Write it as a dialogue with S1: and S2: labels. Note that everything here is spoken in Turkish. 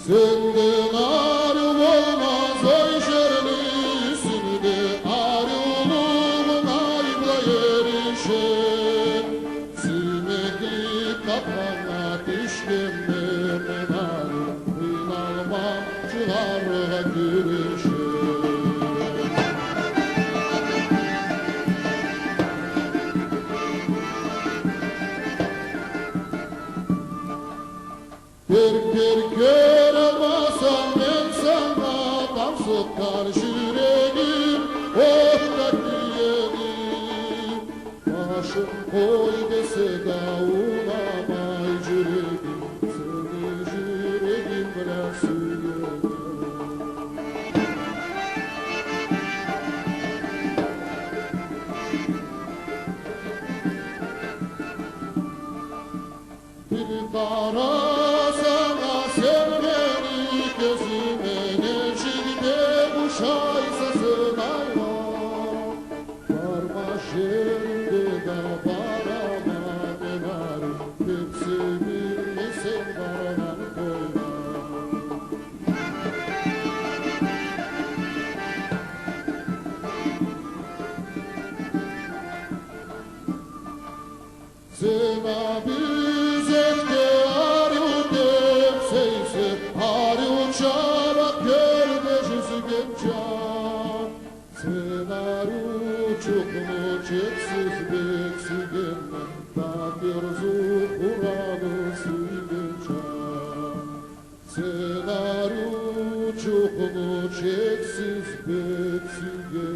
S1: Senden arım olmaz oy şerlisini de arımın ayıbla yerişe Sinekli kapana düştüm ben arım kıynalmacılarla güreşe Terk göremezsem ben sana damsıklar yüreğim ottaki yedim Başım koy dese de uğramay yüreğim Seni yüreğim bilen söyledim Bir kara Şaysasın ayvan Varma şerinde da varama denarim Hepsi bilmesin varan koyma Sena bizekte arıutem seyse arıuçarak gördeşisi gençan Senaru çok mu çeksiz beksigenmen Takırzu kuralı gençan Senaru çok mu çeksiz beksigenmen